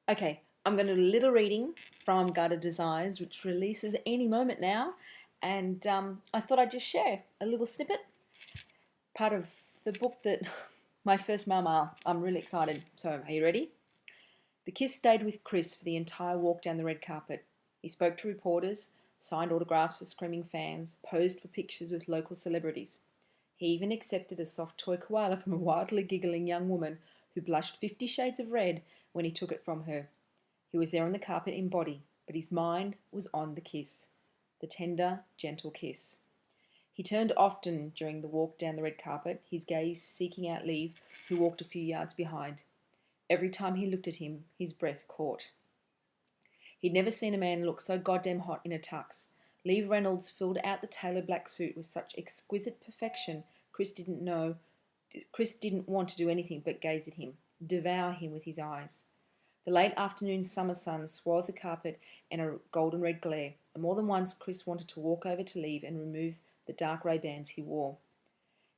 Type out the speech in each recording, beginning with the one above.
Okay, I'm going to do a little reading from Guided Desires, which releases any moment now. And I thought I'd just share a little snippet, part of the book that my first memoir. I'm really excited. So, are you ready? The kiss stayed with Chris for the entire walk down the red carpet. He spoke to reporters, signed autographs for screaming fans, posed for pictures with local celebrities. He even accepted a soft toy koala from a wildly giggling young woman who blushed 50 shades of red when he took it from her. He was there on the carpet in body, but his mind was on the kiss, the tender, gentle kiss. He turned often during the walk down the red carpet, his gaze seeking out Leave, who walked a few yards behind. Every time he looked at him, his breath caught. He'd never seen a man look so goddamn hot in a tux. Leave Reynolds filled out the tailored black suit with such exquisite perfection Chris didn't want to do anything but gaze at him, devour him with his eyes. The late afternoon summer sun swathed the carpet in a golden red glare, and more than once Chris wanted to walk over to Leave and remove the dark Ray-Bans he wore.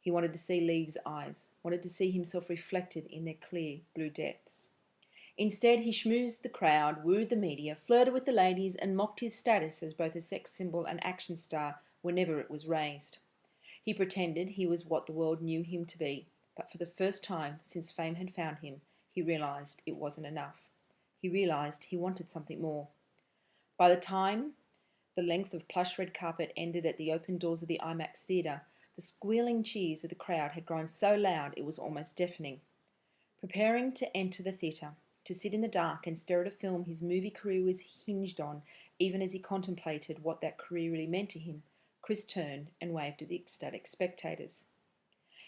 He wanted to see Leave's eyes, wanted to see himself reflected in their clear blue depths. Instead, he schmoozed the crowd, wooed the media, flirted with the ladies, and mocked his status as both a sex symbol and action star whenever it was raised. He pretended he was what the world knew him to be, but for the first time since fame had found him, he realised it wasn't enough. He realised he wanted something more. By the time the length of plush red carpet ended at the open doors of the IMAX theatre, the squealing cheers of the crowd had grown so loud it was almost deafening. Preparing to enter the theatre, to sit in the dark and stare at a film his movie career was hinged on, even as he contemplated what that career really meant to him, Chris turned and waved at the ecstatic spectators.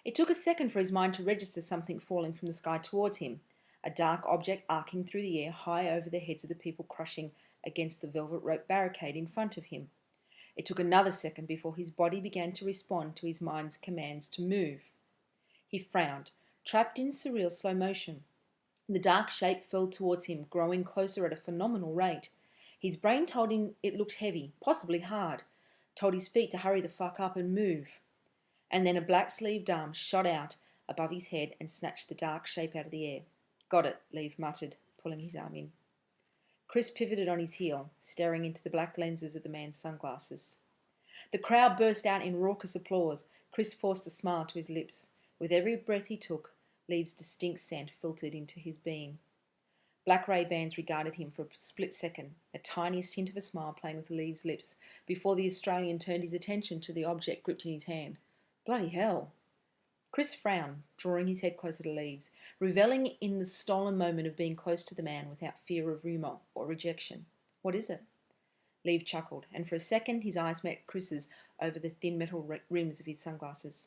It took a second for his mind to register something falling from the sky towards him, a dark object arcing through the air high over the heads of the people crushing against the velvet rope barricade in front of him. It took another second before his body began to respond to his mind's commands to move. He frowned, trapped in surreal slow motion. The dark shape fell towards him, growing closer at a phenomenal rate. His brain told him it looked heavy, possibly hard, told his feet to hurry the fuck up and move. And then a black-sleeved arm shot out above his head and snatched the dark shape out of the air. Got it, Leave muttered, pulling his arm in. Chris pivoted on his heel, staring into the black lenses of the man's sunglasses. The crowd burst out in raucous applause. Chris forced a smile to his lips. With every breath he took, Leave's distinct scent filtered into his being. Black Ray-Bans regarded him for a split second, the tiniest hint of a smile playing with Leave's lips, before the Australian turned his attention to the object gripped in his hand. Bloody hell. Chris frowned, drawing his head closer to Leave's, reveling in the stolen moment of being close to the man without fear of rumour or rejection. What is it? Leave chuckled, and for a second his eyes met Chris's over the thin metal rims of his sunglasses.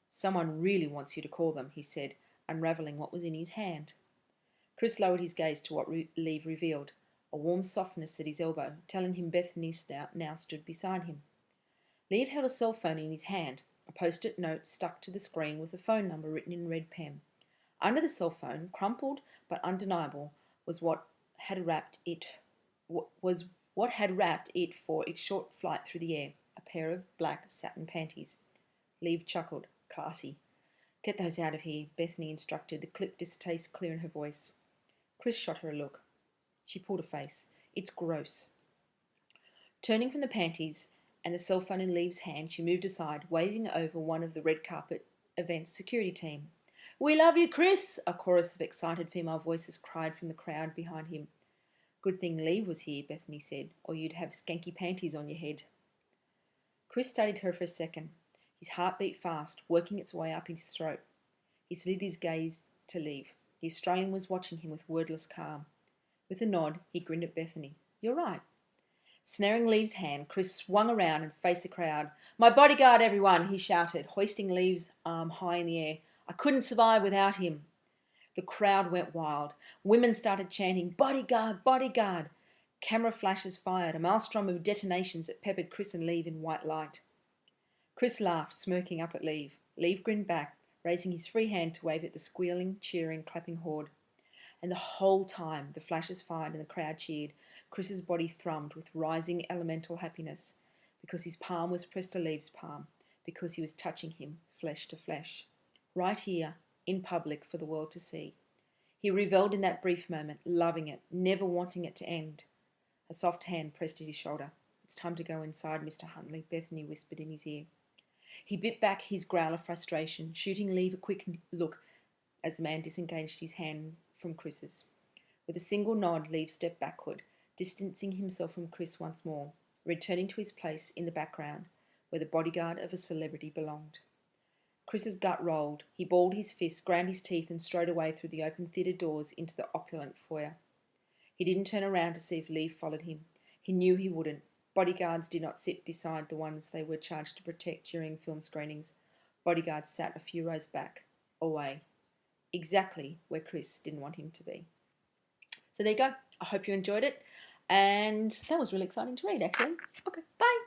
Someone really wants you to call them, he said, unravelling what was in his hand. Chris lowered his gaze to what Leave revealed, a warm softness at his elbow, telling him Bethany now stood beside him. Leave held a cell phone in his hand, a post-it note stuck to the screen with a phone number written in red pen. Under the cell phone, crumpled but undeniable, was what had wrapped it for its short flight through the air, a pair of black satin panties. Leave chuckled. Classy. Get those out of here, Bethany instructed, the clipped distaste clear in her voice. Chris shot her a look. She pulled a face. It's gross. Turning from the panties and the cell phone in Leave's hand, she moved aside, waving over one of the red carpet event's security team. We love you, Chris, a chorus of excited female voices cried from the crowd behind him. Good thing Leave was here, Bethany said, or you'd have skanky panties on your head. Chris studied her for a second, his heart beat fast, working its way up his throat. He slid his gaze to Leave. The Australian was watching him with wordless calm. With a nod, he grinned at Bethany. You're right. Snaring Leave's hand, Chris swung around and faced the crowd. My bodyguard, everyone, he shouted, hoisting Leave's arm high in the air. I couldn't survive without him. The crowd went wild. Women started chanting, Bodyguard, bodyguard. Camera flashes fired, a maelstrom of detonations that peppered Chris and Leave in white light. Chris laughed, smirking up at Leave. Leave grinned back, raising his free hand to wave at the squealing, cheering, clapping horde. And the whole time the flashes fired and the crowd cheered, Chris's body thrummed with rising elemental happiness, because his palm was pressed to Leave's palm, because he was touching him flesh to flesh. Right here, in public for the world to see. He revelled in that brief moment, loving it, never wanting it to end. A soft hand pressed at his shoulder. "It's time to go inside, Mr. Huntley," Bethany whispered in his ear. He bit back his growl of frustration, shooting Leave a quick look as the man disengaged his hand from Chris's. With a single nod, Leave stepped backward, distancing himself from Chris once more, returning to his place in the background, where the bodyguard of a celebrity belonged. Chris's gut rolled. He balled his fist, ground his teeth, and strode away through the open theatre doors into the opulent foyer. He didn't turn around to see if Leave followed him. He knew he wouldn't. Bodyguards did not sit beside the ones they were charged to protect during film screenings. Bodyguards sat a few rows back, away. Exactly where Chris didn't want him to be. So there you go. I hope you enjoyed it. And that was really exciting to read, actually. Okay, bye.